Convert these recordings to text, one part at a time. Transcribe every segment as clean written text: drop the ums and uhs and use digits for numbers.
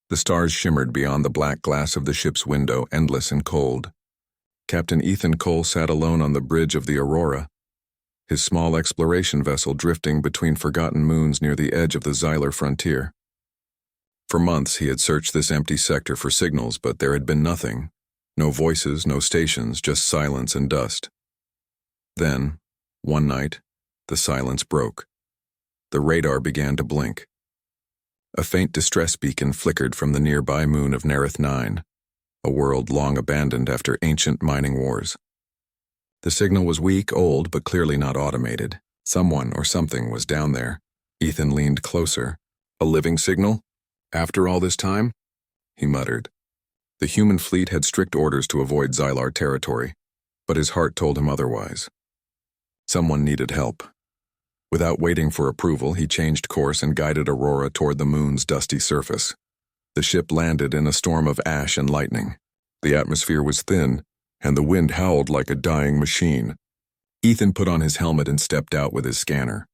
The stars shimmered beyond the black glass of the ship's window, endless and cold. Captain Ethan Cole sat alone on the bridge of the Aurora, his small exploration vessel drifting between forgotten moons near the edge of the Xylar frontier. For months he had searched this empty sector for signals, but there had been nothing. No voices, no stations, just silence and dust. Then, one night, the silence broke. The radar began to blink. A faint distress beacon flickered from the nearby moon of Nerith 9, a world long abandoned after ancient mining wars. The signal was weak, old, but clearly not automated. Someone or something was down there. Ethan leaned closer. A living signal? After all this time? He muttered. The human fleet had strict orders to avoid Xylar territory, but his heart told him otherwise. Someone needed help. Without waiting for approval, he changed course and guided Aurora toward the moon's dusty surface. The ship landed in a storm of ash and lightning. The atmosphere was thin, and the wind howled like a dying machine. Ethan put on his helmet and stepped out with his scanner.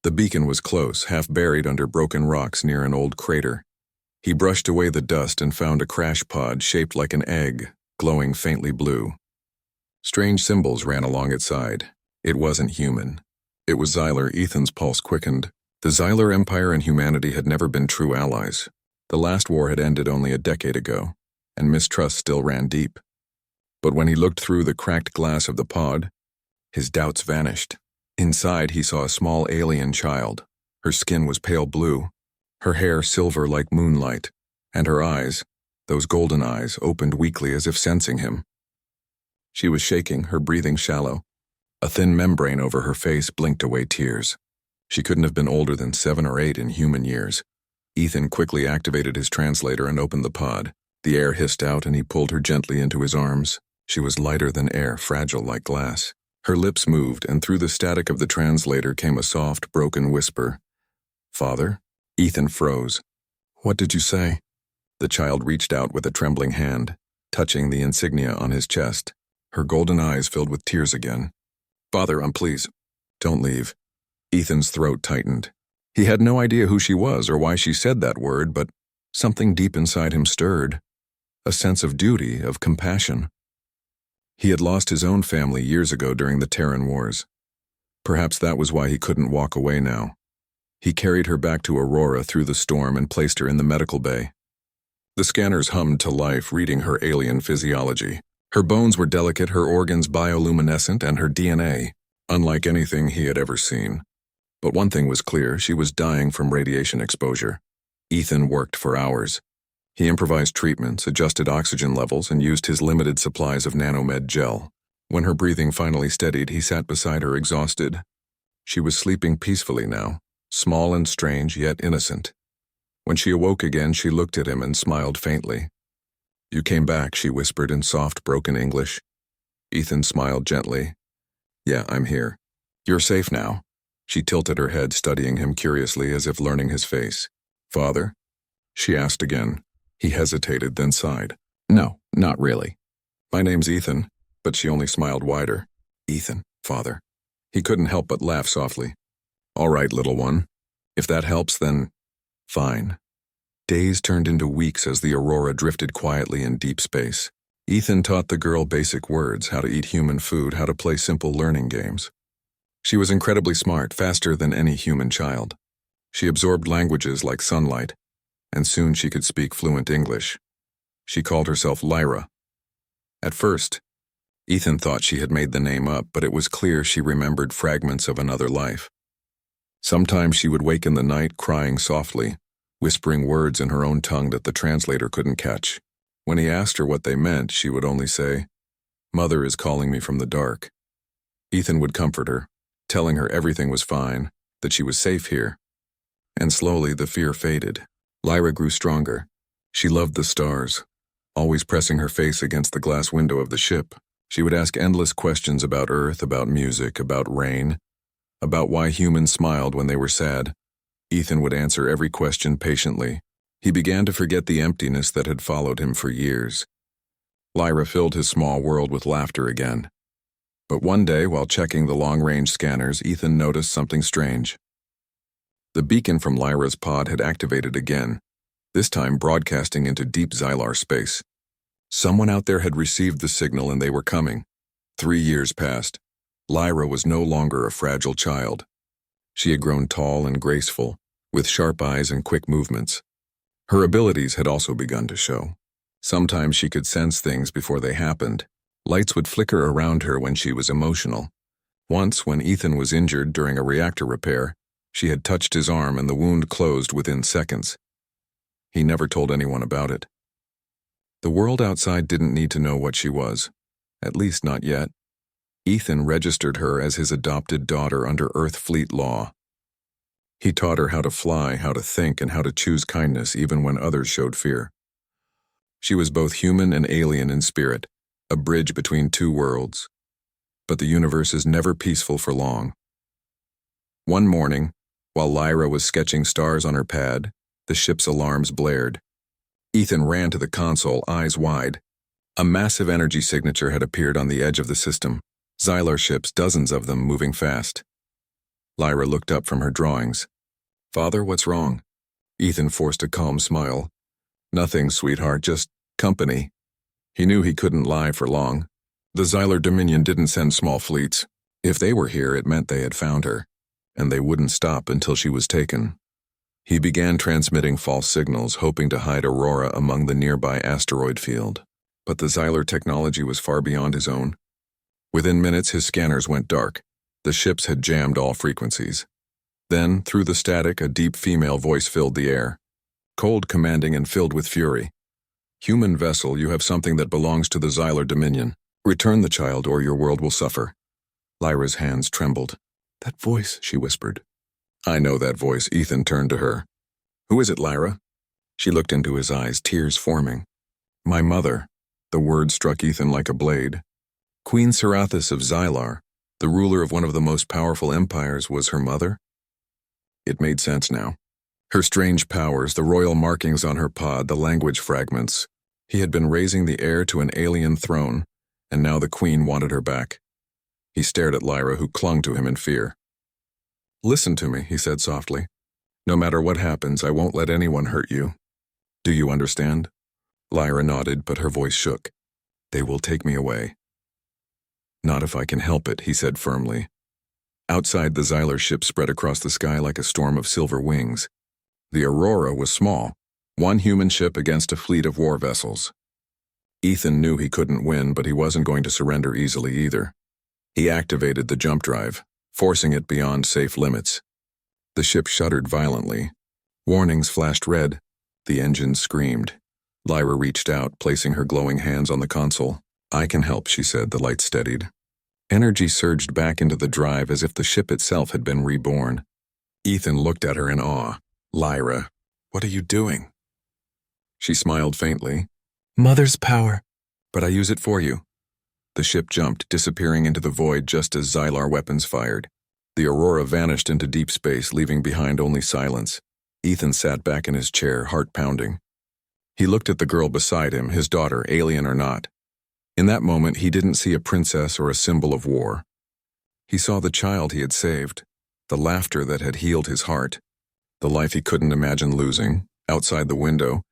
The beacon was close, half buried under broken rocks near an old crater. He brushed away the dust and found a crash pod shaped like an egg, glowing faintly blue. Strange symbols ran along its side. It wasn't human. It was Xylar. Ethan's pulse quickened. The Xylar Empire and humanity had never been true allies. The last war had ended only a decade ago, and mistrust still ran deep. But when he looked through the cracked glass of the pod, his doubts vanished. Inside, he saw a small alien child. Her skin was pale blue, her hair silver like moonlight, and her eyes, those golden eyes, opened weakly as if sensing him. She was shaking, her breathing shallow. A thin membrane over her face blinked away tears. She couldn't have been older than 7 or 8 in human years. Ethan quickly activated his translator and opened the pod. The air hissed out and he pulled her gently into his arms. She was lighter than air, fragile like glass. Her lips moved, and through the static of the translator came a soft, broken whisper. "Father?" Ethan froze. "What did you say?" The child reached out with a trembling hand, touching the insignia on his chest. Her golden eyes filled with tears again. "Father, please, don't leave." Ethan's throat tightened. He had no idea who she was or why she said that word, but something deep inside him stirred. A sense of duty, of compassion. He had lost his own family years ago during the Terran Wars. Perhaps that was why he couldn't walk away now. He carried her back to Aurora through the storm and placed her in the medical bay. The scanners hummed to life, reading her alien physiology. Her bones were delicate, her organs bioluminescent, and her DNA, unlike anything he had ever seen. But one thing was clear, she was dying from radiation exposure. Ethan worked for hours. He improvised treatments, adjusted oxygen levels, and used his limited supplies of nanomed gel. When her breathing finally steadied, he sat beside her exhausted. She was sleeping peacefully now, small and strange, yet innocent. When she awoke again, she looked at him and smiled faintly. "You came back," she whispered in soft, broken English. Ethan smiled gently. "Yeah, I'm here. You're safe now." She tilted her head, studying him curiously as if learning his face. "Father?" she asked again. He hesitated, then sighed. "No, not really. My name's Ethan," but she only smiled wider. "Ethan, father." He couldn't help but laugh softly. "All right, little one. If that helps, then fine." Days turned into weeks as the Aurora drifted quietly in deep space. Ethan taught the girl basic words, how to eat human food, how to play simple learning games. She was incredibly smart, faster than any human child. She absorbed languages like sunlight, and soon she could speak fluent English. She called herself Lyra. At first, Ethan thought she had made the name up, but it was clear she remembered fragments of another life. Sometimes she would wake in the night crying softly, whispering words in her own tongue that the translator couldn't catch. When he asked her what they meant, she would only say, "Mother is calling me from the dark." Ethan would comfort her, telling her everything was fine, that she was safe here. And slowly the fear faded. Lyra grew stronger. She loved the stars, always pressing her face against the glass window of the ship. She would ask endless questions about Earth, about music, about rain, about why humans smiled when they were sad. Ethan would answer every question patiently. He began to forget the emptiness that had followed him for years. Lyra filled his small world with laughter again. But one day, while checking the long-range scanners, Ethan noticed something strange. The beacon from Lyra's pod had activated again. this time broadcasting into deep Xylar space. Someone out there had received the signal and they were coming. 3 years passed. Lyra was no longer a fragile child. She had grown tall and graceful, with sharp eyes and quick movements. Her abilities had also begun to show. Sometimes she could sense things before they happened. Lights would flicker around her when she was emotional. Once, when Ethan was injured during a reactor repair, she had touched his arm and the wound closed within seconds. He never told anyone about it. The world outside didn't need to know what she was, at least not yet. Ethan registered her as his adopted daughter under Earth Fleet law. He taught her how to fly, how to think, and how to choose kindness even when others showed fear. She was both human and alien in spirit, a bridge between two worlds. But the universe is never peaceful for long. One morning, while Lyra was sketching stars on her pad, the ship's alarms blared. Ethan ran to the console, eyes wide. A massive energy signature had appeared on the edge of the system. Xylar ships, dozens of them, moving fast. Lyra looked up from her drawings. "Father, what's wrong?" Ethan forced a calm smile. "Nothing, sweetheart, just company." He knew he couldn't lie for long. The Xylar Dominion didn't send small fleets. If they were here, it meant they had found her, and they wouldn't stop until she was taken. He began transmitting false signals, hoping to hide Aurora among the nearby asteroid field. But the Xylar technology was far beyond his own. Within minutes, his scanners went dark. The ships had jammed all frequencies. Then, through the static, a deep female voice filled the air. Cold, commanding, and filled with fury. "Human vessel, you have something that belongs to the Xylar Dominion. Return the child or your world will suffer." Lyra's hands trembled. "That voice," she whispered. "I know that voice." Ethan turned to her. "Who is it, Lyra?" She looked into his eyes, tears forming. "My mother." The word struck Ethan like a blade. Queen Serathis of Xylar, the ruler of one of the most powerful empires, was her mother? It made sense now. Her strange powers, the royal markings on her pod, the language fragments. He had been raising the heir to an alien throne, and now the queen wanted her back. He stared at Lyra, who clung to him in fear. "Listen to me," he said softly. "No matter what happens, I won't let anyone hurt you. Do you understand?" Lyra nodded, but her voice shook. "They will take me away." "Not if I can help it," he said firmly. Outside, the Xylar ship spread across the sky like a storm of silver wings. The Aurora was small, one human ship against a fleet of war vessels. Ethan knew he couldn't win, but he wasn't going to surrender easily either. He activated the jump drive, forcing it beyond safe limits. The ship shuddered violently. Warnings flashed red. The engines screamed. Lyra reached out, placing her glowing hands on the console. "I can help," she said, the light steadied. Energy surged back into the drive as if the ship itself had been reborn. Ethan looked at her in awe. "Lyra, what are you doing?" She smiled faintly. "Mother's power. But I use it for you." The ship jumped, disappearing into the void just as Xylar weapons fired. The Aurora vanished into deep space, leaving behind only silence. Ethan sat back in his chair, heart pounding. He looked at the girl beside him, his daughter, alien or not. In that moment, he didn't see a princess or a symbol of war. He saw the child he had saved, the laughter that had healed his heart, the life he couldn't imagine losing. Outside the window,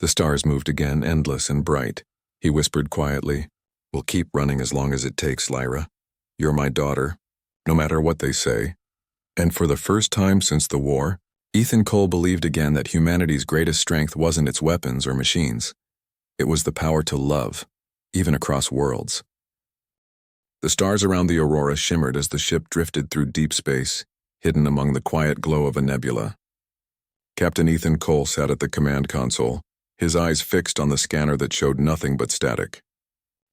the stars moved again, endless and bright. He whispered quietly, "We'll keep running as long as it takes, Lyra. You're my daughter, no matter what they say." And for the first time since the war, Ethan Cole believed again that humanity's greatest strength wasn't its weapons or machines. It was the power to love, even across worlds. The stars around the Aurora shimmered as the ship drifted through deep space, hidden among the quiet glow of a nebula. Captain Ethan Cole sat at the command console, his eyes fixed on the scanner that showed nothing but static.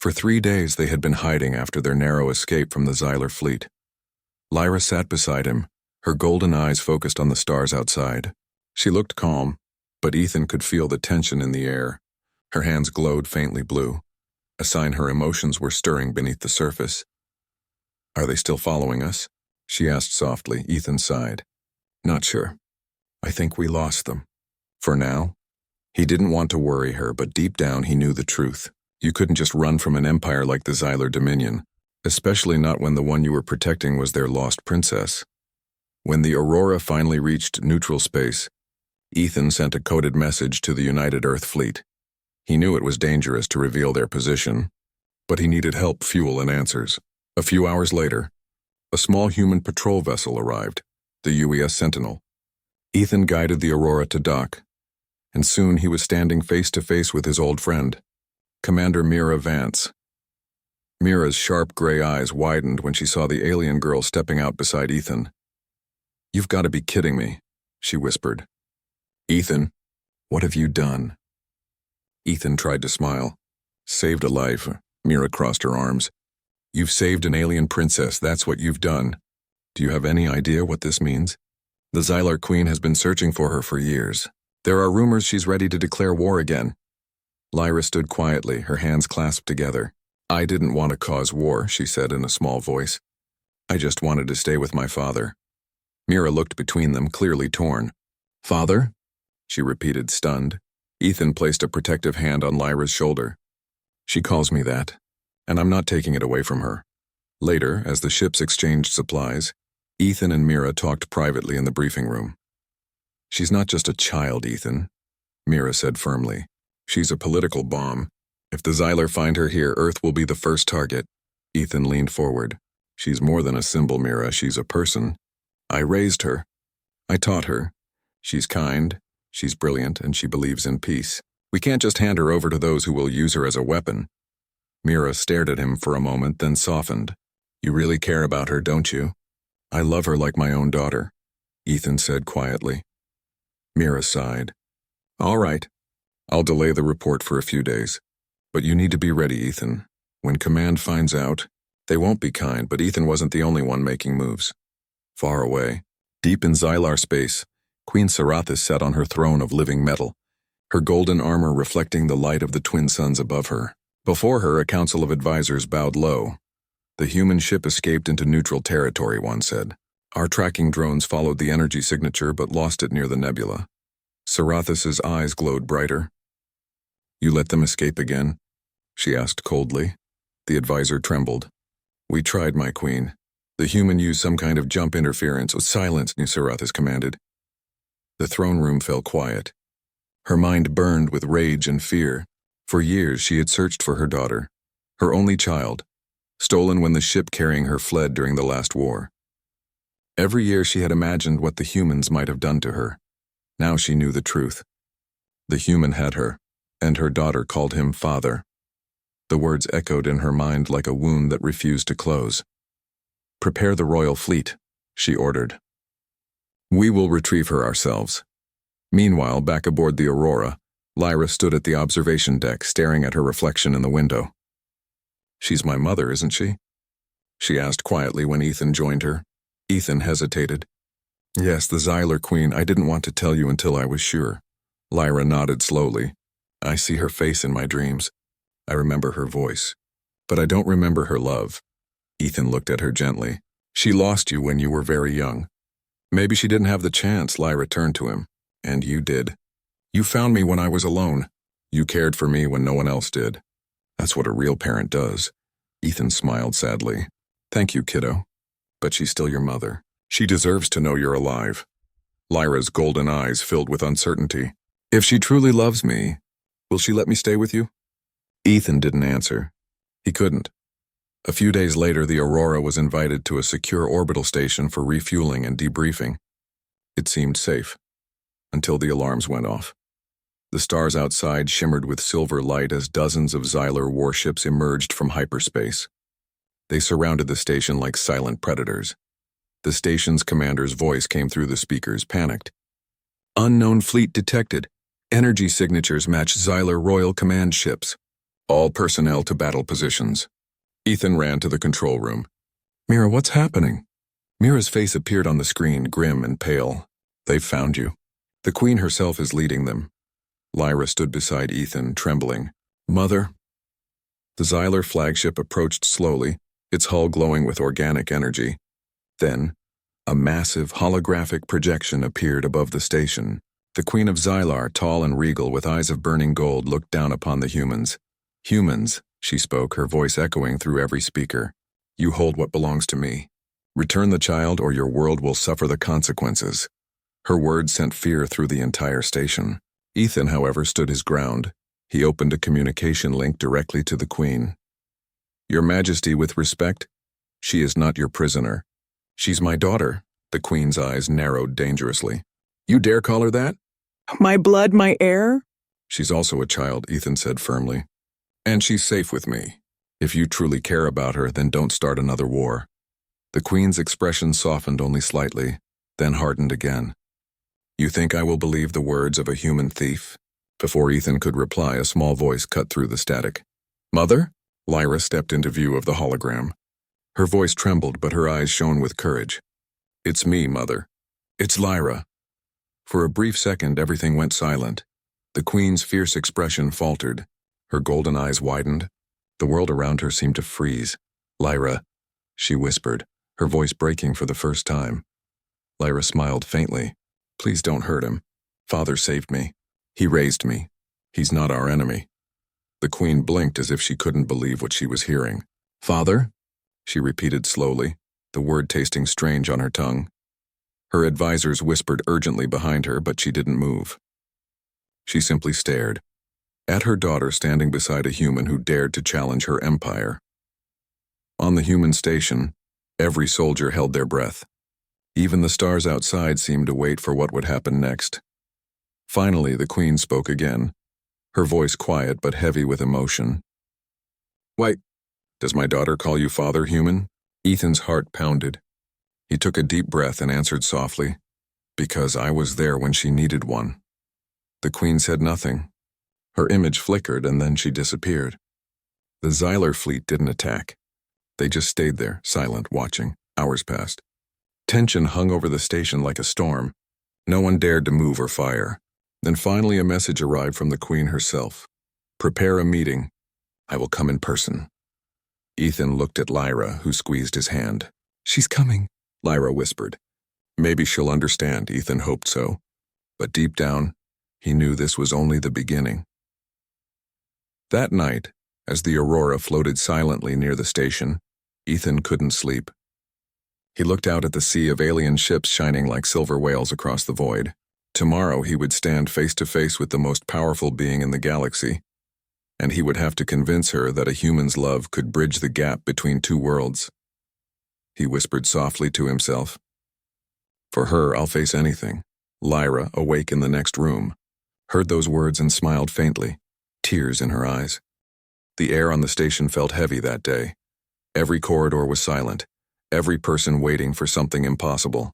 For 3 days they had been hiding after their narrow escape from the Xylar fleet. Lyra sat beside him, her golden eyes focused on the stars outside. She looked calm, but Ethan could feel the tension in the air. Her hands glowed faintly blue, a sign her emotions were stirring beneath the surface. "Are they still following us?" she asked softly. Ethan sighed. "Not sure. I think we lost them. For now." He didn't want to worry her, but deep down he knew the truth. You couldn't just run from an empire like the Xylar Dominion, especially not when the one you were protecting was their lost princess. When the Aurora finally reached neutral space, Ethan sent a coded message to the United Earth Fleet. He knew it was dangerous to reveal their position, but he needed help, fuel, and answers. A few hours later, a small human patrol vessel arrived, the UES Sentinel. Ethan guided the Aurora to dock, and soon he was standing face to face with his old friend, Commander Mira Vance. Mira's sharp gray eyes widened when she saw the alien girl stepping out beside Ethan. "You've got to be kidding me," she whispered. "Ethan, what have you done?" Ethan tried to smile. "Saved a life." Mira crossed her arms. "You've saved an alien princess, that's what you've done. Do you have any idea what this means? The Xylar Queen has been searching for her for years. There are rumors she's ready to declare war again." Lyra stood quietly, her hands clasped together. "I didn't want to cause war," she said in a small voice. "I just wanted to stay with my father." Mira looked between them, clearly torn. "Father?" she repeated, stunned. Ethan placed a protective hand on Lyra's shoulder. "She calls me that, and I'm not taking it away from her." Later, as the ships exchanged supplies, Ethan and Mira talked privately in the briefing room. "She's not just a child, Ethan," Mira said firmly. "She's a political bomb. If the Xylar find her here, Earth will be the first target." Ethan leaned forward. "She's more than a symbol, Mira. She's a person. I raised her. I taught her. She's kind, she's brilliant, and she believes in peace. We can't just hand her over to those who will use her as a weapon." Mira stared at him for a moment, then softened. "You really care about her, don't you?" "I love her like my own daughter," Ethan said quietly. Mira sighed. "All right. I'll delay the report for a few days. But you need to be ready, Ethan. When Command finds out, they won't be kind, but Ethan wasn't the only one making moves. Far away, deep in Xylar space, Queen Sarathis sat on her throne of living metal, her golden armor reflecting the light of the twin suns above her. Before her, a council of advisors bowed low. "The human ship escaped into neutral territory," one said. "Our tracking drones followed the energy signature but lost it near the nebula." Sarathis's eyes glowed brighter. "You let them escape again?" she asked coldly. The advisor trembled. "We tried, my queen. The human used some kind of jump interference." "Silence," Sarathis commanded. The throne room fell quiet. Her mind burned with rage and fear. For years she had searched for her daughter, her only child, stolen when the ship carrying her fled during the last war. Every year she had imagined what the humans might have done to her. Now she knew the truth. The human had her, and her daughter called him father. The words echoed in her mind like a wound that refused to close. "Prepare the royal fleet," she ordered. "We will retrieve her ourselves." Meanwhile, back aboard the Aurora, Lyra stood at the observation deck, staring at her reflection in the window. "She's my mother, isn't she?" she asked quietly when Ethan joined her. Ethan hesitated. "Yes, the Xylar Queen. I didn't want to tell you until I was sure." Lyra nodded slowly. "I see her face in my dreams. I remember her voice. But I don't remember her love." Ethan looked at her gently. "She lost you when you were very young. Maybe she didn't have the chance," Lyra turned to him. "And you did. You found me when I was alone. You cared for me when no one else did. That's what a real parent does." Ethan smiled sadly. "Thank you, kiddo. But she's still your mother. She deserves to know you're alive." Lyra's golden eyes filled with uncertainty. "If she truly loves me, will she let me stay with you?" Ethan didn't answer. He couldn't. A few days later, the Aurora was invited to a secure orbital station for refueling and debriefing. It seemed safe, until the alarms went off. The stars outside shimmered with silver light as dozens of Xylar warships emerged from hyperspace. They surrounded the station like silent predators. The station's commander's voice came through the speakers, panicked. "Unknown fleet detected. Energy signatures match Xylar Royal Command ships. All personnel to battle positions." Ethan ran to the control room. "Mira, what's happening?" Mira's face appeared on the screen, grim and pale. "They've found you. The Queen herself is leading them." Lyra stood beside Ethan, trembling. "Mother?" The Xylar flagship approached slowly, its hull glowing with organic energy. Then, a massive holographic projection appeared above the station. The Queen of Xylar, tall and regal with eyes of burning gold, looked down upon the humans. "Humans," she spoke, her voice echoing through every speaker. "You hold what belongs to me. Return the child or your world will suffer the consequences." Her words sent fear through the entire station. Ethan, however, stood his ground. He opened a communication link directly to the Queen. "Your Majesty, with respect, she is not your prisoner. She's my daughter." The Queen's eyes narrowed dangerously. "You dare call her that?" My blood, my heir? "She's also a child," Ethan said firmly. "And she's safe with me. If you truly care about her, then don't start another war." The Queen's expression softened only slightly, then hardened again. "You think I will believe the words of a human thief?" Before Ethan could reply, a small voice cut through the static. "Mother?" Lyra stepped into view of the hologram. Her voice trembled, but her eyes shone with courage. "It's me, Mother. It's Lyra." For a brief second, everything went silent. The Queen's fierce expression faltered. Her golden eyes widened. The world around her seemed to freeze. "Lyra," she whispered, her voice breaking for the first time. Lyra smiled faintly. "Please don't hurt him. Father saved me. He raised me. He's not our enemy." The Queen blinked as if she couldn't believe what she was hearing. "Father?" she repeated slowly, the word tasting strange on her tongue. Her advisors whispered urgently behind her, but she didn't move. She simply stared at her daughter standing beside a human who dared to challenge her empire. On the human station, every soldier held their breath. Even the stars outside seemed to wait for what would happen next. Finally, the Queen spoke again, her voice quiet but heavy with emotion. "Why, does my daughter call you father, human?" Ethan's heart pounded. He took a deep breath and answered softly, "Because I was there when she needed one." The Queen said nothing. Her image flickered and then she disappeared. The Xylar fleet didn't attack. They just stayed there, silent, watching. Hours passed. Tension hung over the station like a storm. No one dared to move or fire. Then finally a message arrived from the Queen herself. "Prepare a meeting. I will come in person." Ethan looked at Lyra, who squeezed his hand. "She's coming," Lyra whispered. Maybe she'll understand, Ethan hoped so. But deep down, he knew this was only the beginning. That night, as the Aurora floated silently near the station, Ethan couldn't sleep. He looked out at the sea of alien ships shining like silver whales across the void. Tomorrow he would stand face to face with the most powerful being in the galaxy, and he would have to convince her that a human's love could bridge the gap between two worlds. He whispered softly to himself, "For her, I'll face anything." Lyra, awake in the next room, heard those words and smiled faintly, tears in her eyes. The air on the station felt heavy that day. Every corridor was silent, every person waiting for something impossible.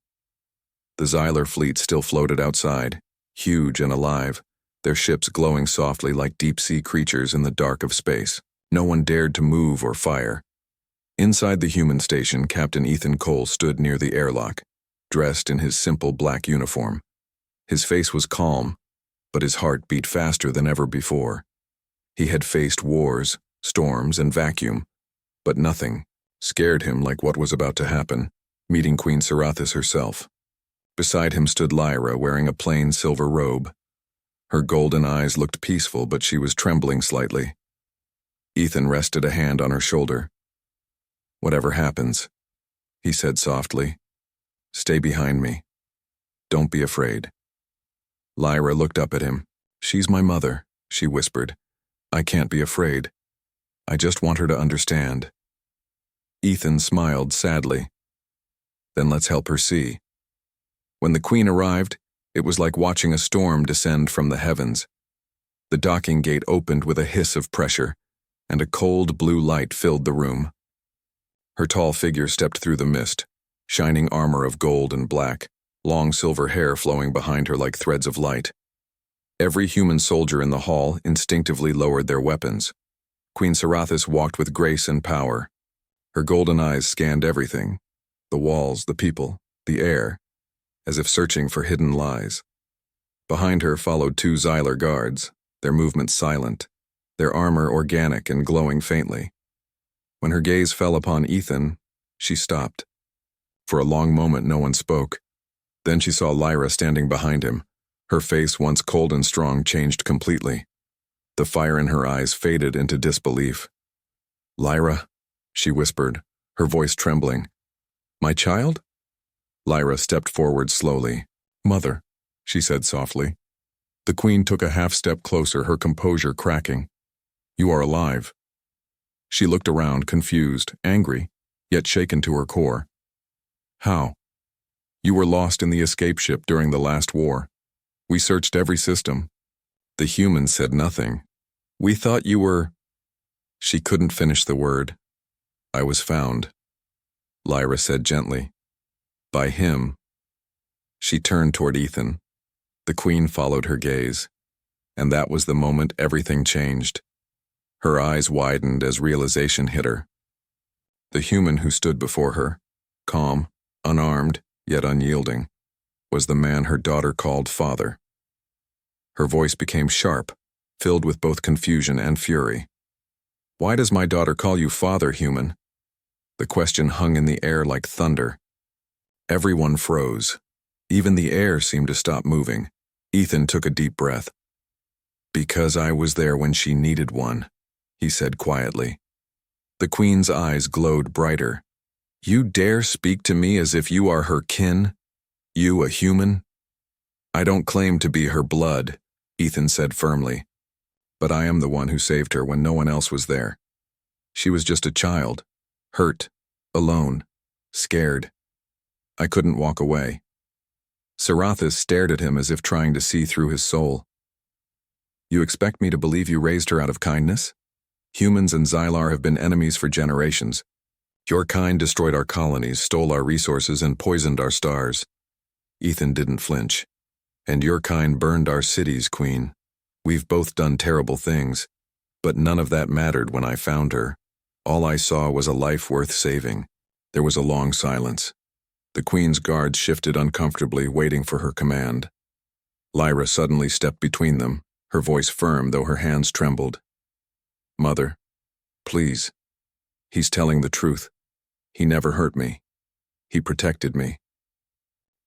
The Xylar fleet still floated outside, huge and alive, their ships glowing softly like deep-sea creatures in the dark of space. No one dared to move or fire. Inside the human station, Captain Ethan Cole stood near the airlock, dressed in his simple black uniform. His face was calm, but his heart beat faster than ever before. He had faced wars, storms, and vacuum, but nothing scared him like what was about to happen, meeting Queen Sarathis herself. Beside him stood Lyra, wearing a plain silver robe. Her golden eyes looked peaceful, but she was trembling slightly. Ethan rested a hand on her shoulder. "Whatever happens," he said softly, "stay behind me. Don't be afraid." Lyra looked up at him. "She's my mother," she whispered. "I can't be afraid. I just want her to understand." Ethan smiled sadly. "Then let's help her see." When the Queen arrived, it was like watching a storm descend from the heavens. The docking gate opened with a hiss of pressure, and a cold blue light filled the room. Her tall figure stepped through the mist, shining armor of gold and black, long silver hair flowing behind her like threads of light. Every human soldier in the hall instinctively lowered their weapons. Queen Sarathis walked with grace and power. Her golden eyes scanned everything, the walls, the people, the air, as if searching for hidden lies. Behind her followed two Xylar guards, their movements silent, their armor organic and glowing faintly. When her gaze fell upon Ethan, she stopped. For a long moment no one spoke. Then she saw Lyra standing behind him. Her face, once cold and strong, changed completely. The fire in her eyes faded into disbelief. "Lyra," she whispered, her voice trembling. "My child?" Lyra stepped forward slowly. "Mother." she said softly. The queen took a half-step closer, her composure cracking. You are alive. She looked around, confused, angry, yet shaken to her core. How? You were lost in the escape ship during the last war. We searched every system. The humans said nothing. We thought you were... She couldn't finish the word. I was found, Lyra said gently. By him. She turned toward Ethan. The queen followed her gaze, and that was the moment everything changed. Her eyes widened as realization hit her. The human who stood before her, calm, unarmed, yet unyielding, was the man her daughter called father. Her voice became sharp, filled with both confusion and fury. Why does my daughter call you father, human? The question hung in the air like thunder. Everyone froze. Even the air seemed to stop moving. Ethan took a deep breath. Because I was there when she needed one, he said quietly. The queen's eyes glowed brighter. You dare speak to me as if you are her kin? You, a human? I don't claim to be her blood, Ethan said firmly. But I am the one who saved her when no one else was there. She was just a child, hurt, alone, scared. I couldn't walk away. Sarathis stared at him as if trying to see through his soul. You expect me to believe you raised her out of kindness? Humans and Xylar have been enemies for generations. Your kind destroyed our colonies, stole our resources, and poisoned our stars. Ethan didn't flinch. And your kind burned our cities, Queen. We've both done terrible things, but none of that mattered when I found her. All I saw was a life worth saving. There was a long silence. The Queen's guards shifted uncomfortably, waiting for her command. Lyra suddenly stepped between them, her voice firm though her hands trembled. Mother, please. He's telling the truth. He never hurt me. He protected me.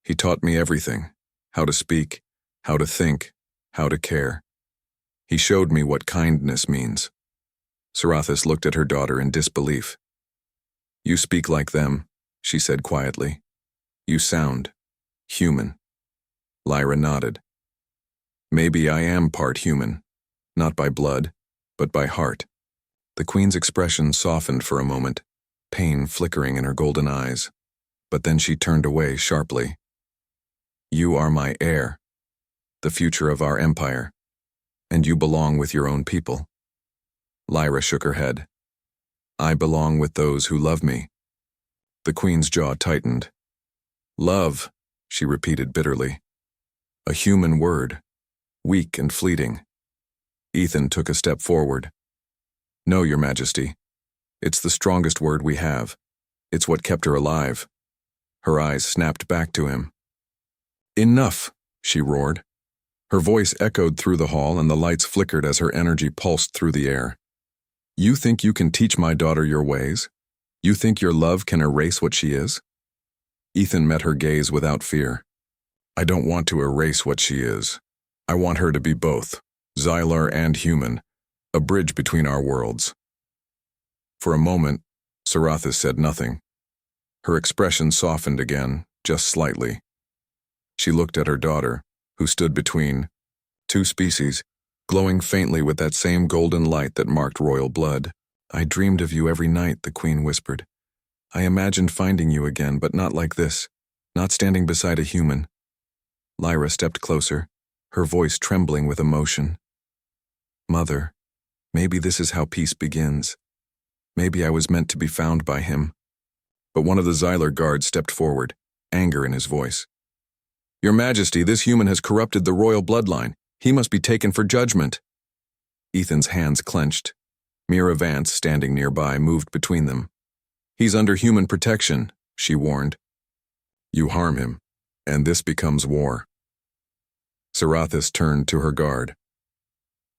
He taught me everything, how to speak, how to think, how to care. He showed me what kindness means. Sarathis looked at her daughter in disbelief. You speak like them, she said quietly. You sound human. Lyra nodded. Maybe I am part human, not by blood, but by heart. The Queen's expression softened for a moment, pain flickering in her golden eyes, but then she turned away sharply. You are my heir, the future of our empire, and you belong with your own people. Lyra shook her head. I belong with those who love me. The Queen's jaw tightened. Love, she repeated bitterly. A human word, weak and fleeting. Ethan took a step forward. No, Your Majesty. It's the strongest word we have. It's what kept her alive. Her eyes snapped back to him. Enough, she roared. Her voice echoed through the hall and the lights flickered as her energy pulsed through the air. You think you can teach my daughter your ways? You think your love can erase what she is? Ethan met her gaze without fear. I don't want to erase what she is. I want her to be both, Xylar and human, a bridge between our worlds. For a moment, Sarathis said nothing. Her expression softened again, just slightly. She looked at her daughter, who stood between two species, glowing faintly with that same golden light that marked royal blood. I dreamed of you every night, the Queen whispered. I imagined finding you again, but not like this, not standing beside a human. Lyra stepped closer, her voice trembling with emotion. Mother, maybe this is how peace begins. Maybe I was meant to be found by him. But one of the Xylar guards stepped forward, anger in his voice. Your Majesty, this human has corrupted the royal bloodline. He must be taken for judgment. Ethan's hands clenched. Mira Vance, standing nearby, moved between them. He's under human protection, she warned. You harm him, and this becomes war. Sarathis turned to her guard.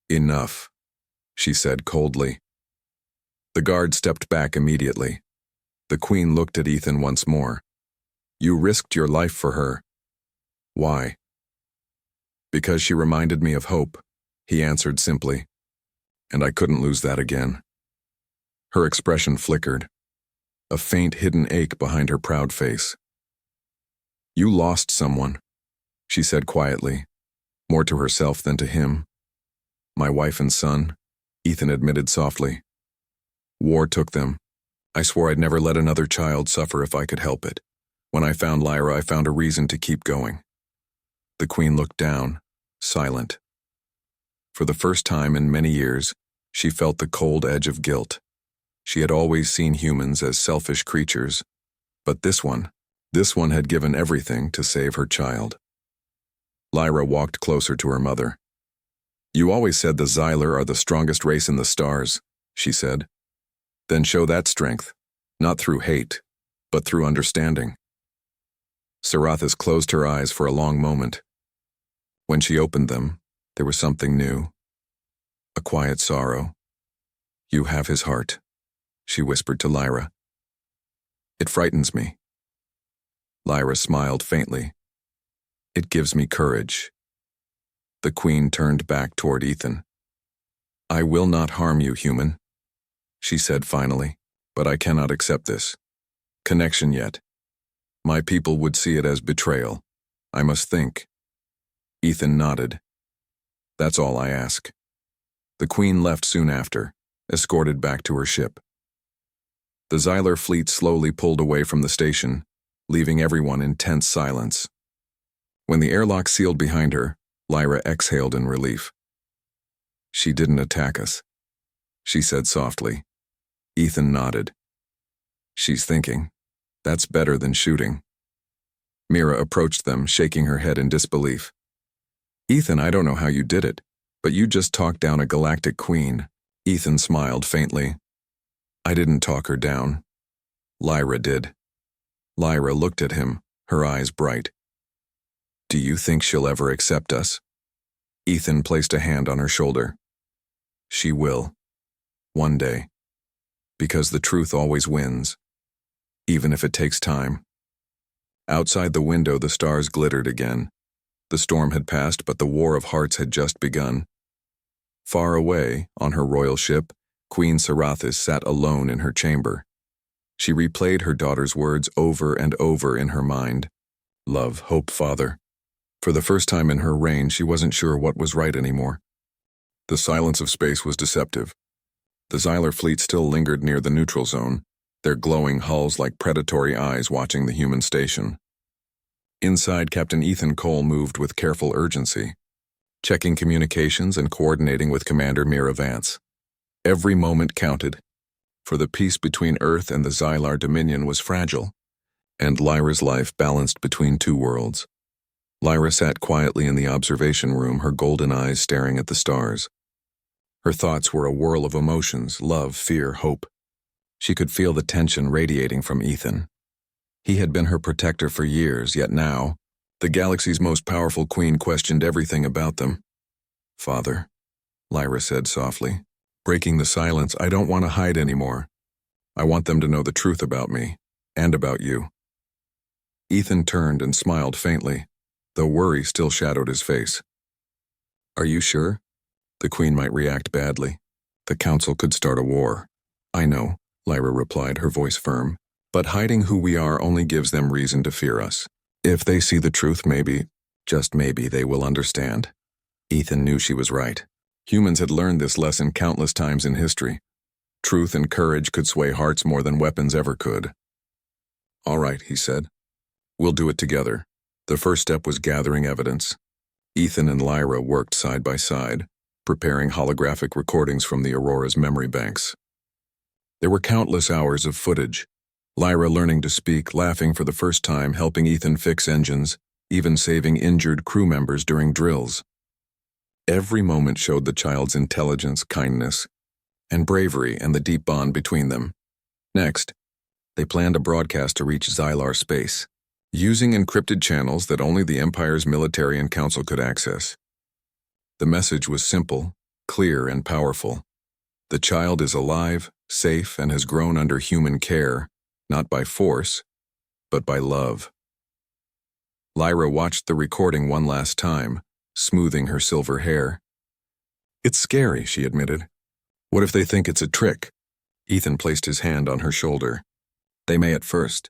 Enough, she said coldly. The guard stepped back immediately. The Queen looked at Ethan once more. You risked your life for her. Why? Because she reminded me of hope, he answered simply. And I couldn't lose that again. Her expression flickered, a faint hidden ache behind her proud face. You lost someone, she said quietly, more to herself than to him. My wife and son, Ethan admitted softly. War took them. I swore I'd never let another child suffer if I could help it. When I found Lyra, I found a reason to keep going. The Queen looked down, silent. For the first time in many years, she felt the cold edge of guilt. She had always seen humans as selfish creatures, but this one had given everything to save her child. Lyra walked closer to her mother. You always said the Xylar are the strongest race in the stars, she said. Then show that strength, not through hate, but through understanding. Sarathis closed her eyes for a long moment. When she opened them, there was something new. A quiet sorrow. You have his heart, she whispered to Lyra. It frightens me. Lyra smiled faintly. It gives me courage. The Queen turned back toward Ethan. I will not harm you, human, she said finally, but I cannot accept this connection yet. My people would see it as betrayal. I must think. Ethan nodded. That's all I ask. The Queen left soon after, escorted back to her ship. The Xylar fleet slowly pulled away from the station, leaving everyone in tense silence. When the airlock sealed behind her, Lyra exhaled in relief. She didn't attack us, she said softly. Ethan nodded. She's thinking. That's better than shooting. Mira approached them, shaking her head in disbelief. Ethan, I don't know how you did it, but you just talked down a galactic queen. Ethan smiled faintly. I didn't talk her down. Lyra did. Lyra looked at him, her eyes bright. Do you think she'll ever accept us? Ethan placed a hand on her shoulder. She will. One day. Because the truth always wins. Even if it takes time. Outside the window, the stars glittered again. The storm had passed, but the War of Hearts had just begun. Far away, on her royal ship, Queen Sarathis sat alone in her chamber. She replayed her daughter's words over and over in her mind. Love, hope, father. For the first time in her reign, she wasn't sure what was right anymore. The silence of space was deceptive. The Xylar fleet still lingered near the neutral zone, their glowing hulls like predatory eyes watching the human station. Inside, Captain Ethan Cole moved with careful urgency, checking communications and coordinating with Commander Mira Vance. Every moment counted, for the peace between Earth and the Xylar Dominion was fragile, and Lyra's life balanced between two worlds. Lyra sat quietly in the observation room, her golden eyes staring at the stars. Her thoughts were a whirl of emotions, love, fear, hope. She could feel the tension radiating from Ethan. He had been her protector for years, yet now, the galaxy's most powerful queen questioned everything about them. Father, Lyra said softly, breaking the silence, I don't want to hide anymore. I want them to know the truth about me, and about you. Ethan turned and smiled faintly, though worry still shadowed his face. Are you sure? The Queen might react badly. The Council could start a war. I know, Lyra replied, her voice firm. But hiding who we are only gives them reason to fear us. If they see the truth, maybe, just maybe, they will understand. Ethan knew she was right. Humans had learned this lesson countless times in history. Truth and courage could sway hearts more than weapons ever could. All right, he said. We'll do it together. The first step was gathering evidence. Ethan and Lyra worked side by side, preparing holographic recordings from the Aurora's memory banks. There were countless hours of footage. Lyra learning to speak, laughing for the first time, helping Ethan fix engines, even saving injured crew members during drills. Every moment showed the child's intelligence, kindness, and bravery, and the deep bond between them. Next, they planned a broadcast to reach Xylar space, using encrypted channels that only the Empire's military and council could access. The message was simple, clear, and powerful. The child is alive, safe, and has grown under human care, not by force, but by love. Lyra watched the recording one last time, smoothing her silver hair. It's scary, she admitted. What if they think it's a trick? Ethan placed his hand on her shoulder. They may at first.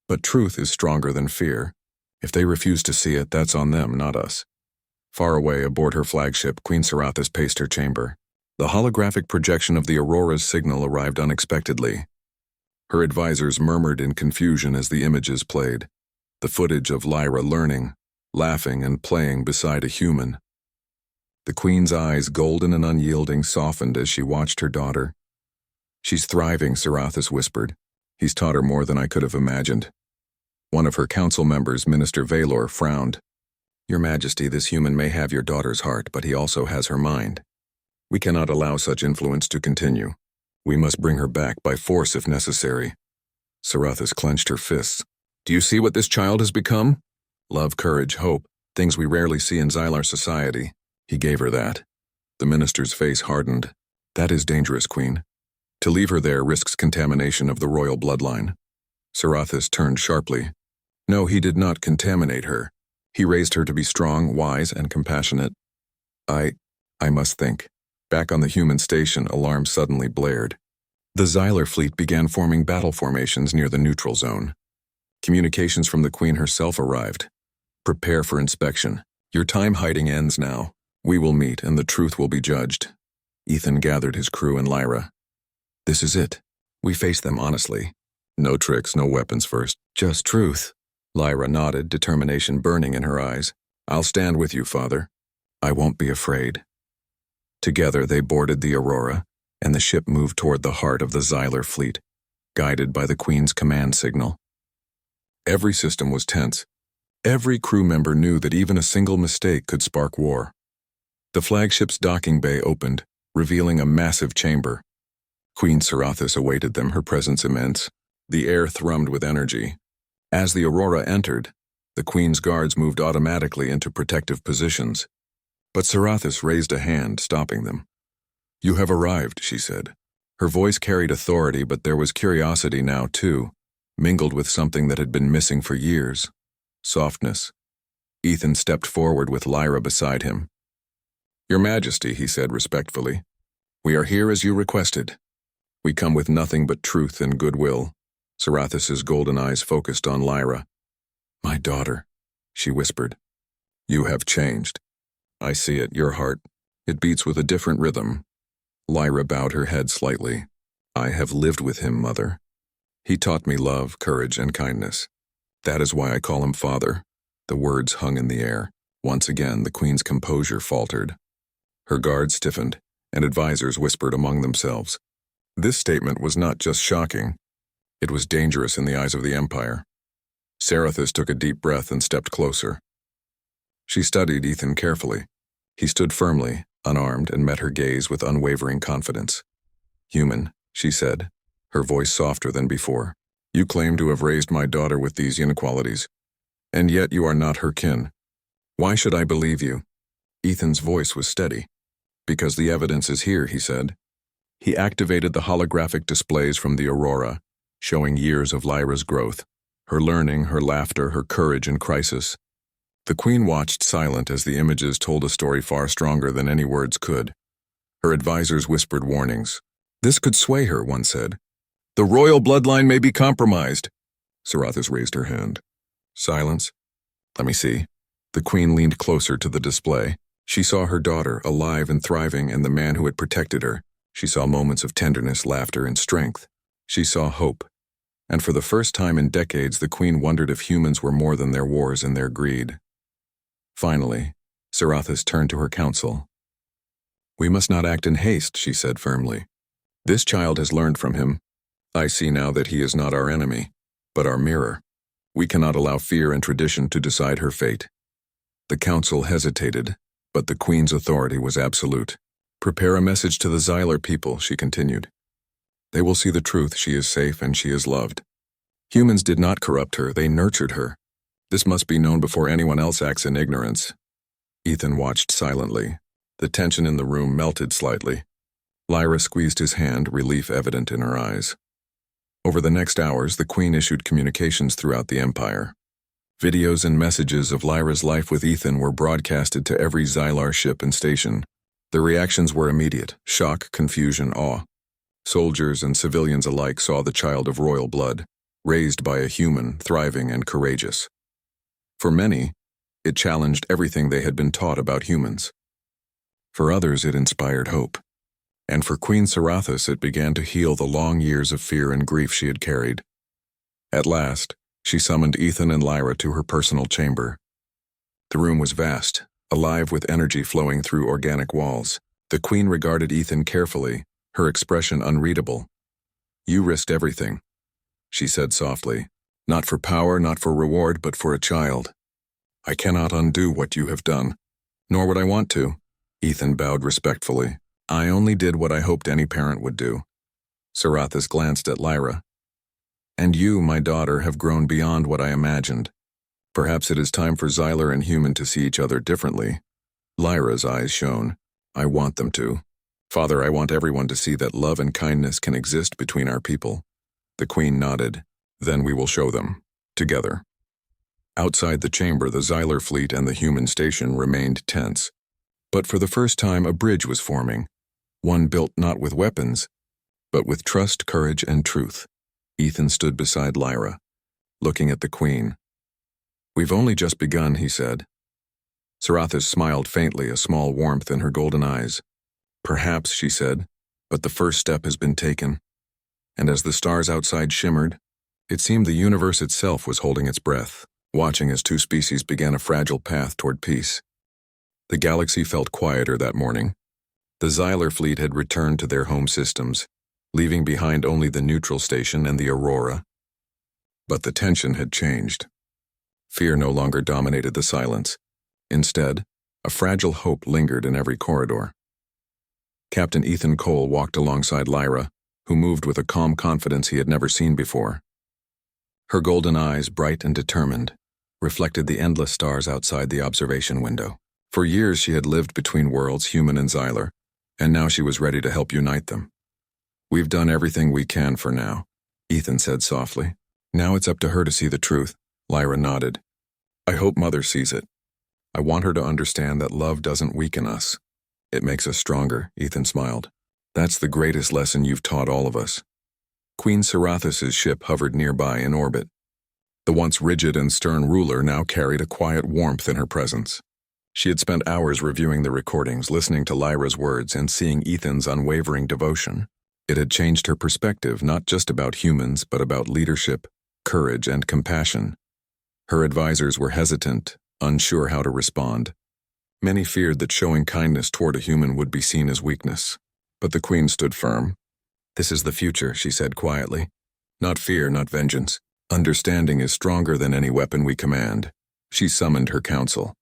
But truth is stronger than fear. If they refuse to see it, that's on them, not us. Far away aboard her flagship, Queen Sarathis paced her chamber. The holographic projection of the Aurora's signal arrived unexpectedly. Her advisors murmured in confusion as the images played. The footage of Lyra learning, laughing and playing beside a human. The Queen's eyes, golden and unyielding, softened as she watched her daughter. "She's thriving," Sarathis whispered. "He's taught her more than I could have imagined." One of her council members, Minister Valor, frowned. "Your Majesty, this human may have your daughter's heart, but he also has her mind. We cannot allow such influence to continue. We must bring her back by force if necessary." Sarathis clenched her fists. "Do you see what this child has become? Love, courage, hope, things we rarely see in Xylar society." He gave her that. The minister's face hardened. "That is dangerous, Queen. To leave her there risks contamination of the royal bloodline." Sarathis turned sharply. No, he did not contaminate her. He raised her to be strong, wise, and compassionate. I must think." Back on the human station, alarms suddenly blared. The Xylar fleet began forming battle formations near the neutral zone. Communications from the Queen herself arrived. "Prepare for inspection. Your time hiding ends now. We will meet, and the truth will be judged." Ethan gathered his crew and Lyra. "This is it. We face them honestly. No tricks, no weapons first. Just truth." Lyra nodded, determination burning in her eyes. "I'll stand with you, Father. I won't be afraid." Together they boarded the Aurora, and the ship moved toward the heart of the Xylar fleet, guided by the Queen's command signal. Every system was tense. Every crew member knew that even a single mistake could spark war. The flagship's docking bay opened, revealing a massive chamber. Queen Sarathis awaited them, her presence immense. The air thrummed with energy. As the Aurora entered, the Queen's guards moved automatically into protective positions. But Sarathis raised a hand, stopping them. "You have arrived," she said. Her voice carried authority, but there was curiosity now, too, mingled with something that had been missing for years. Softness. Ethan stepped forward with Lyra beside him. "Your Majesty," he said respectfully, "we are here as you requested. We come with nothing but truth and goodwill." Sarathis's golden eyes focused on Lyra. "My daughter," she whispered. "You have changed. I see it, your heart. It beats with a different rhythm." Lyra bowed her head slightly. "I have lived with him, Mother. He taught me love, courage, and kindness. That is why I call him Father." The words hung in the air. Once again, the Queen's composure faltered. Her guards stiffened, and advisors whispered among themselves. This statement was not just shocking. It was dangerous in the eyes of the Empire. Sarathis took a deep breath and stepped closer. She studied Ethan carefully. He stood firmly, unarmed, and met her gaze with unwavering confidence. "Human," she said, her voice softer than before. "You claim to have raised my daughter with these inequalities, and yet you are not her kin. Why should I believe you?" Ethan's voice was steady. "Because the evidence is here," he said. He activated the holographic displays from the Aurora, showing years of Lyra's growth, her learning, her laughter, her courage in crisis. The Queen watched silent as the images told a story far stronger than any words could. Her advisors whispered warnings. "This could sway her," one said. "The royal bloodline may be compromised." Sarathis raised her hand. "Silence. Let me see." The Queen leaned closer to the display. She saw her daughter, alive and thriving, and the man who had protected her. She saw moments of tenderness, laughter, and strength. She saw hope. And for the first time in decades, the Queen wondered if humans were more than their wars and their greed. Finally, Sarathis turned to her council. "We must not act in haste," she said firmly. "This child has learned from him. I see now that he is not our enemy, but our mirror. We cannot allow fear and tradition to decide her fate." The council hesitated, but the Queen's authority was absolute. "Prepare a message to the Xylar people," she continued. "They will see the truth. She is safe and she is loved. Humans did not corrupt her, they nurtured her. This must be known before anyone else acts in ignorance." Ethan watched silently. The tension in the room melted slightly. Lyra squeezed his hand, relief evident in her eyes. Over the next hours, the Queen issued communications throughout the Empire. Videos and messages of Lyra's life with Ethan were broadcasted to every Xylar ship and station. The reactions were immediate: shock, confusion, awe. Soldiers and civilians alike saw the child of royal blood, raised by a human, thriving and courageous. For many, it challenged everything they had been taught about humans. For others, it inspired hope. And for Queen Sarathis, it began to heal the long years of fear and grief she had carried. At last, she summoned Ethan and Lyra to her personal chamber. The room was vast, alive with energy flowing through organic walls. The Queen regarded Ethan carefully, her expression unreadable. "You risked everything," she said softly. "Not for power, not for reward, but for a child. I cannot undo what you have done, nor would I want to." Ethan bowed respectfully. "I only did what I hoped any parent would do." Sarathis glanced at Lyra. "And you, my daughter, have grown beyond what I imagined. Perhaps it is time for Xylar and human to see each other differently." Lyra's eyes shone. "I want them to. Father, I want everyone to see that love and kindness can exist between our people." The Queen nodded. "Then we will show them. Together." Outside the chamber, the Xylar fleet and the human station remained tense. But for the first time, a bridge was forming. One built not with weapons, but with trust, courage, and truth. Ethan stood beside Lyra, looking at the Queen. "We've only just begun," he said. Sarathis smiled faintly, a small warmth in her golden eyes. "Perhaps," she said, "but the first step has been taken." And as the stars outside shimmered, it seemed the universe itself was holding its breath, watching as two species began a fragile path toward peace. The galaxy felt quieter that morning. The Xylar fleet had returned to their home systems, leaving behind only the neutral station and the Aurora. But the tension had changed. Fear no longer dominated the silence. Instead, a fragile hope lingered in every corridor. Captain Ethan Cole walked alongside Lyra, who moved with a calm confidence he had never seen before. Her golden eyes, bright and determined, reflected the endless stars outside the observation window. For years she had lived between worlds, human and Xylar, and now she was ready to help unite them. "We've done everything we can for now," Ethan said softly. "Now it's up to her to see the truth." Lyra nodded. "I hope Mother sees it. I want her to understand that love doesn't weaken us. It makes us stronger," Ethan smiled. "That's the greatest lesson you've taught all of us." Queen Sarathis' ship hovered nearby in orbit. The once rigid and stern ruler now carried a quiet warmth in her presence. She had spent hours reviewing the recordings, listening to Lyra's words, and seeing Ethan's unwavering devotion. It had changed her perspective, not just about humans, but about leadership, courage, and compassion. Her advisors were hesitant, unsure how to respond. Many feared that showing kindness toward a human would be seen as weakness. But the Queen stood firm. "This is the future," she said quietly. "Not fear, not vengeance. Understanding is stronger than any weapon we command." She summoned her council.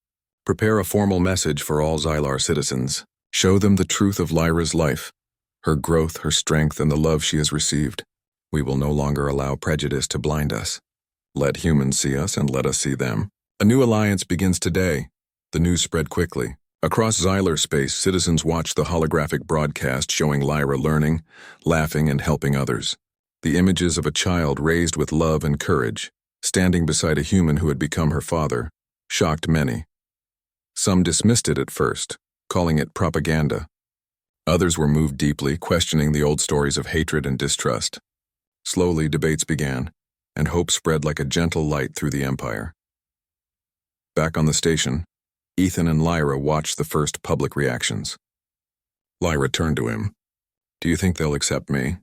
"Prepare a formal message for all Xylar citizens. Show them the truth of Lyra's life, her growth, her strength, and the love she has received. We will no longer allow prejudice to blind us. Let humans see us and let us see them. A new alliance begins today." The news spread quickly. Across Xylar space, citizens watched the holographic broadcast showing Lyra learning, laughing, and helping others. The images of a child raised with love and courage, standing beside a human who had become her father, shocked many. Some dismissed it at first, calling it propaganda. Others were moved deeply, questioning the old stories of hatred and distrust. Slowly, debates began, and hope spread like a gentle light through the empire. Back on the station, Ethan and Lyra watched the first public reactions. Lyra turned to him. "Do you think they'll accept me?"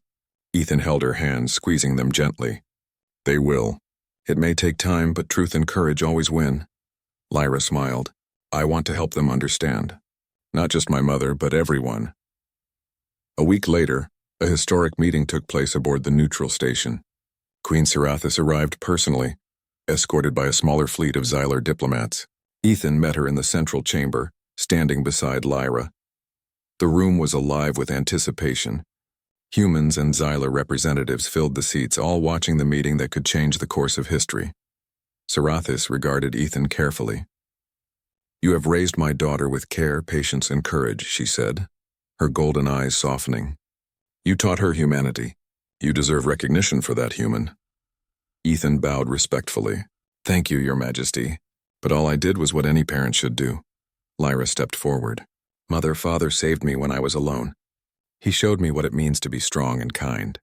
Ethan held her hands, squeezing them gently. "They will. It may take time, but truth and courage always win." Lyra smiled. "I want to help them understand. Not just my mother, but everyone." A week later, a historic meeting took place aboard the neutral station. Queen Sarathis arrived personally, escorted by a smaller fleet of Xylar diplomats. Ethan met her in the central chamber, standing beside Lyra. The room was alive with anticipation. Humans and Xylar representatives filled the seats, all watching the meeting that could change the course of history. Sarathis regarded Ethan carefully. "You have raised my daughter with care, patience, and courage," she said, her golden eyes softening. "You taught her humanity. You deserve recognition for that, human." Ethan bowed respectfully. "Thank you, Your Majesty. But all I did was what any parent should do." Lyra stepped forward. "Father saved me when I was alone. He showed me what it means to be strong and kind.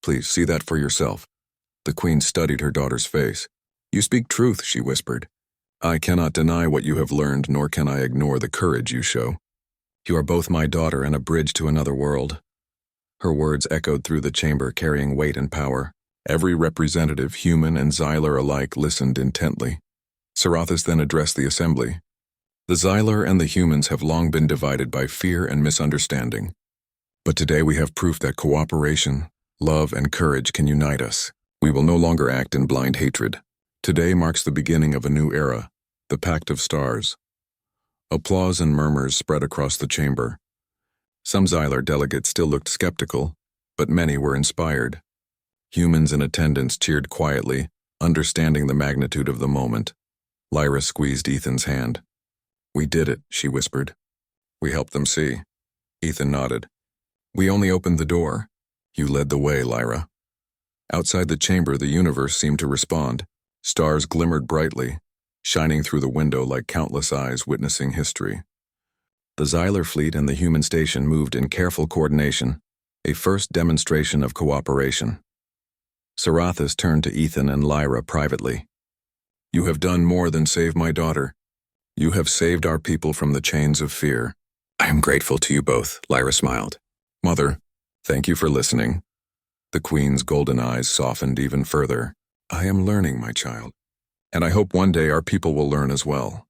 Please see that for yourself." The Queen studied her daughter's face. "You speak truth," she whispered. I cannot deny what you have learned, nor can I ignore the courage you show. You are both my daughter and a bridge to another world." Her words echoed through the chamber, carrying weight and power. Every representative, human and Xylar alike, listened intently. Sarathis then addressed the assembly. "The Xylar and the humans have long been divided by fear and misunderstanding. But today we have proof that cooperation, love, and courage can unite us. We will no longer act in blind hatred. Today marks the beginning of a new era, the Pact of Stars." Applause and murmurs spread across the chamber. Some Xylar delegates still looked skeptical, but many were inspired. Humans in attendance cheered quietly, understanding the magnitude of the moment. Lyra squeezed Ethan's hand. "We did it," she whispered. "We helped them see." Ethan nodded. "We only opened the door. You led the way, Lyra." Outside the chamber, the universe seemed to respond. Stars glimmered brightly, shining through the window like countless eyes witnessing history. The Xylar fleet and the human station moved in careful coordination, a first demonstration of cooperation. Sarathis turned to Ethan and Lyra privately. "You have done more than save my daughter. You have saved our people from the chains of fear." "I am grateful to you both," Lyra smiled. "Mother, thank you for listening." The Queen's golden eyes softened even further. "I am learning, my child, and I hope one day our people will learn as well."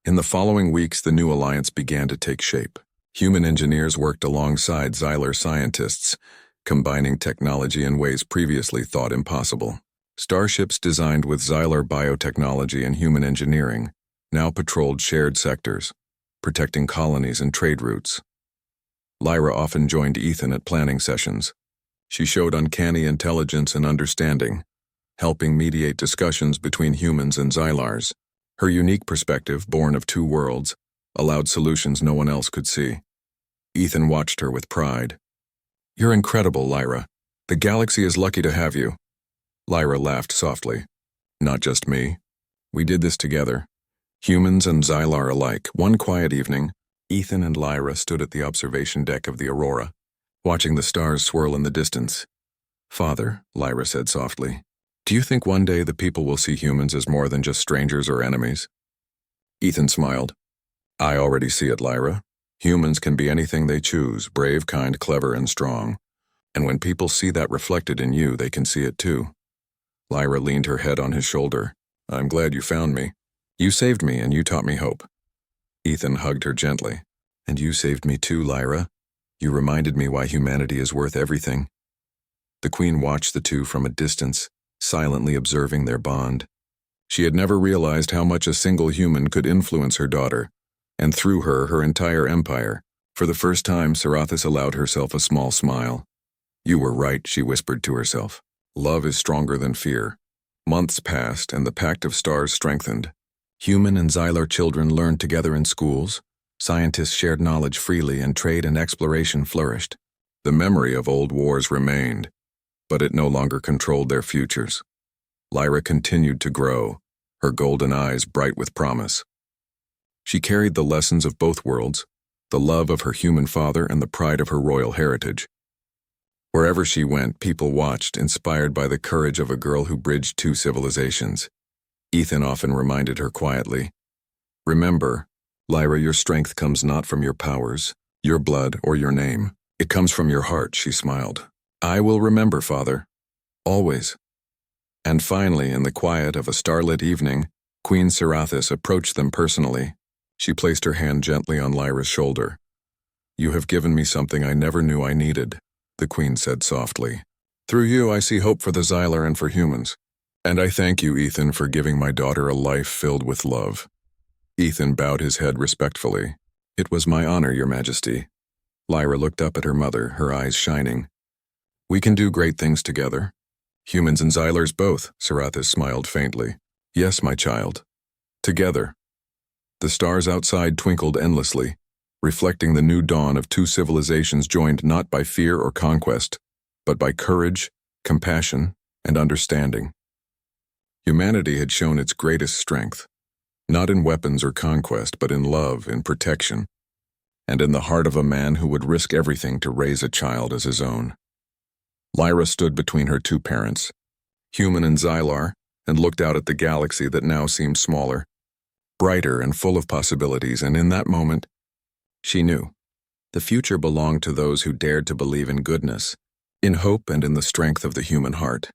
In the following weeks, the new alliance began to take shape. Human engineers worked alongside Xylar scientists, combining technology in ways previously thought impossible. Starships designed with Xylar biotechnology and human engineering now patrolled shared sectors, protecting colonies and trade routes. Lyra often joined Ethan at planning sessions. She showed uncanny intelligence and understanding, helping mediate discussions between humans and Xylars. Her unique perspective, born of two worlds, allowed solutions no one else could see. Ethan watched her with pride. "You're incredible, Lyra. The galaxy is lucky to have you." Lyra laughed softly. "Not just me. We did this together. Humans and Xylar alike." One quiet evening, Ethan and Lyra stood at the observation deck of the Aurora, watching the stars swirl in the distance. "Father," Lyra said softly, "do you think one day the people will see humans as more than just strangers or enemies?" Ethan smiled. "I already see it, Lyra. Humans can be anything they choose, brave, kind, clever, and strong. And when people see that reflected in you, they can see it too." Lyra leaned her head on his shoulder. "I'm glad you found me. You saved me and you taught me hope." Ethan hugged her gently. "And you saved me too, Lyra. You reminded me why humanity is worth everything." The Queen watched the two from a distance, silently observing their bond. She had never realized how much a single human could influence her daughter, and through her, her entire empire. For the first time, Sarathis allowed herself a small smile. "You were right," she whispered to herself. "Love is stronger than fear." Months passed, and the Pact of Stars strengthened. Human and Xylar children learned together in schools, scientists shared knowledge freely, and trade and exploration flourished. The memory of old wars remained, but it no longer controlled their futures. Lyra continued to grow, her golden eyes bright with promise. She carried the lessons of both worlds, the love of her human father and the pride of her royal heritage. Wherever she went, people watched, inspired by the courage of a girl who bridged two civilizations. Ethan often reminded her quietly, "Remember, Lyra, your strength comes not from your powers, your blood, or your name. It comes from your heart," she smiled. "I will remember, Father. Always." And finally, in the quiet of a starlit evening, Queen Sarathis approached them personally. She placed her hand gently on Lyra's shoulder. "You have given me something I never knew I needed," the Queen said softly. "Through you, I see hope for the Xylar and for humans. And I thank you, Ethan, for giving my daughter a life filled with love." Ethan bowed his head respectfully. "It was my honor, Your Majesty." Lyra looked up at her mother, her eyes shining. "We can do great things together. Humans and Xylars both," Sarathis smiled faintly. "Yes, my child. Together." The stars outside twinkled endlessly, reflecting the new dawn of two civilizations joined not by fear or conquest, but by courage, compassion, and understanding. Humanity had shown its greatest strength, not in weapons or conquest, but in love, in protection, and in the heart of a man who would risk everything to raise a child as his own. Lyra stood between her two parents, human and Xylar, and looked out at the galaxy that now seemed smaller. brighter and full of possibilities, and in that moment, she knew. The future belonged to those who dared to believe in goodness, in hope and in the strength of the human heart.